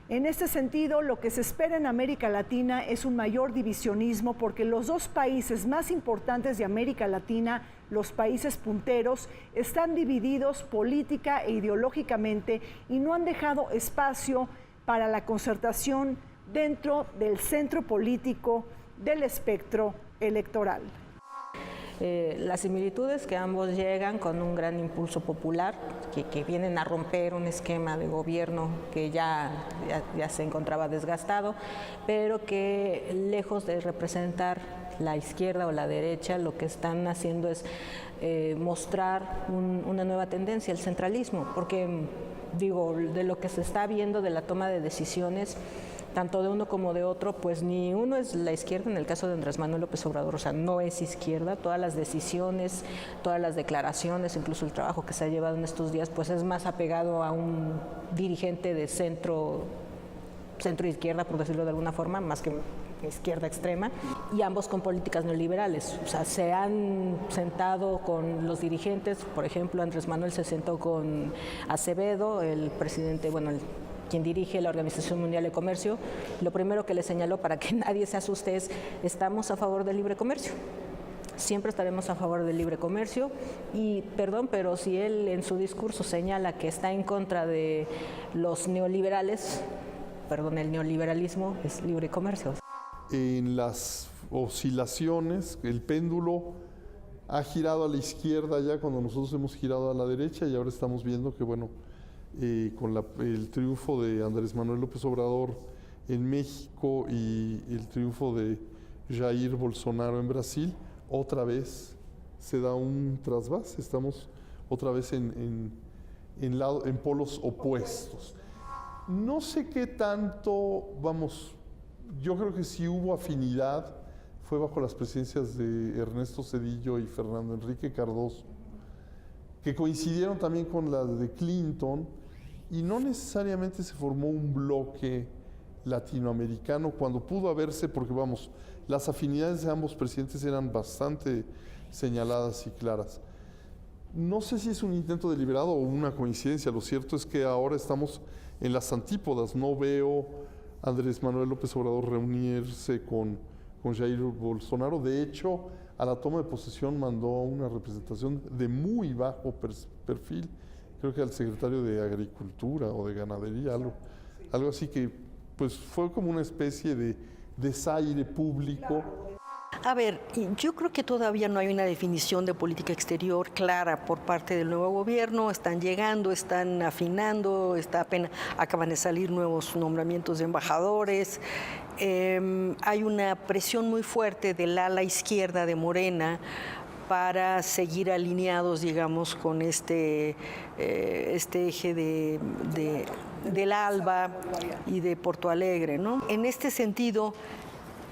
En este sentido, lo que se espera en América Latina es un mayor divisionismo porque los dos países más importantes de América Latina, los países punteros, están divididos política e ideológicamente y no han dejado espacio para la concertación dentro del centro político del espectro electoral. Las similitudes que ambos llegan con un gran impulso popular, que vienen a romper un esquema de gobierno que ya se encontraba desgastado, pero que lejos de representar la izquierda o la derecha, lo que están haciendo es mostrar una nueva tendencia, el centralismo, porque digo, de lo que se está viendo de la toma de decisiones, tanto de uno como de otro, pues ni uno es la izquierda, en el caso de Andrés Manuel López Obrador, o sea, no es izquierda, todas las decisiones, todas las declaraciones, incluso el trabajo que se ha llevado en estos días, pues es más apegado a un dirigente de centro izquierda, por decirlo de alguna forma, más que izquierda extrema, y ambos con políticas neoliberales. O sea, se han sentado con los dirigentes, por ejemplo, Andrés Manuel se sentó con Acevedo, el presidente, bueno, quien dirige la Organización Mundial de Comercio. Lo primero que le señaló, para que nadie se asuste, es: estamos a favor del libre comercio. Siempre estaremos a favor del libre comercio y, perdón, pero si él en su discurso señala que está en contra de los neoliberales, perdón, el neoliberalismo es libre comercio. En las oscilaciones, el péndulo ha girado a la izquierda ya cuando nosotros hemos girado a la derecha, y ahora estamos viendo que, bueno, con el triunfo de Andrés Manuel López Obrador en México y el triunfo de Jair Bolsonaro en Brasil, otra vez se da un trasvase, estamos otra vez en polos opuestos. No sé qué tanto, vamos, yo creo que sí hubo afinidad, fue bajo las presidencias de Ernesto Zedillo y Fernando Enrique Cardoso, que coincidieron también con las de Clinton, y no necesariamente se formó un bloque latinoamericano cuando pudo haberse, porque vamos, las afinidades de ambos presidentes eran bastante señaladas y claras. No sé si es un intento deliberado o una coincidencia, lo cierto es que ahora estamos en las antípodas. No veo a Andrés Manuel López Obrador reunirse con Jair Bolsonaro. De hecho, a la toma de posesión mandó una representación de muy bajo perfil, creo que al secretario de Agricultura o de Ganadería, algo así, que pues fue como una especie de desaire público. A ver, yo creo que todavía no hay una definición de política exterior clara por parte del nuevo gobierno. Están llegando, están afinando, acaban de salir nuevos nombramientos de embajadores. Hay una presión muy fuerte del ala izquierda de Morena para seguir alineados, digamos, con este eje del ALBA y de Porto Alegre, ¿no? En este sentido,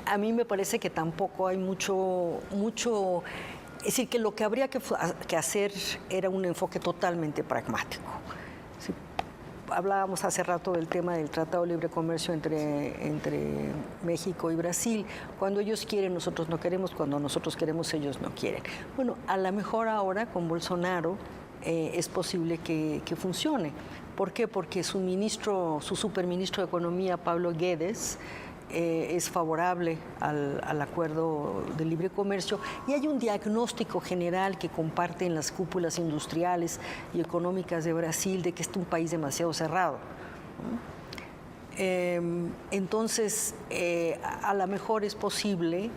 a mí me parece que tampoco hay mucho, es decir, que lo que habría que hacer era un enfoque totalmente pragmático. Sí, hablábamos hace rato del tema del Tratado de Libre Comercio entre México y Brasil. Cuando ellos quieren, nosotros no queremos; cuando nosotros queremos, ellos no quieren. Bueno, a lo mejor ahora con Bolsonaro es posible que funcione. ¿Por qué? Porque su superministro de Economía, Pablo Guedes, es favorable al acuerdo de libre comercio, y hay un diagnóstico general que comparten las cúpulas industriales y económicas de Brasil de que es un país demasiado cerrado. Entonces, a lo mejor es posible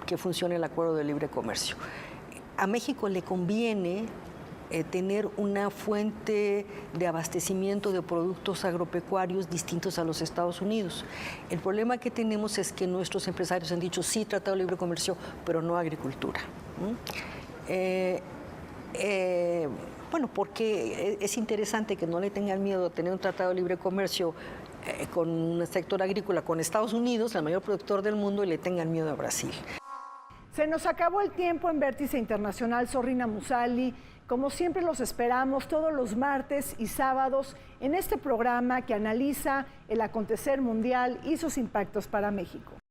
que funcione el acuerdo de libre comercio. A México le conviene tener una fuente de abastecimiento de productos agropecuarios distintos a los Estados Unidos. El problema que tenemos es que nuestros empresarios han dicho sí, tratado de libre comercio, pero no agricultura. Bueno, porque es interesante que no le tengan miedo a tener un tratado de libre comercio con un sector agrícola con Estados Unidos, el mayor productor del mundo, y le tengan miedo a Brasil. Se nos acabó el tiempo en Vértice Internacional. Sorrina Musali. Como siempre los esperamos todos los martes y sábados en este programa que analiza el acontecer mundial y sus impactos para México.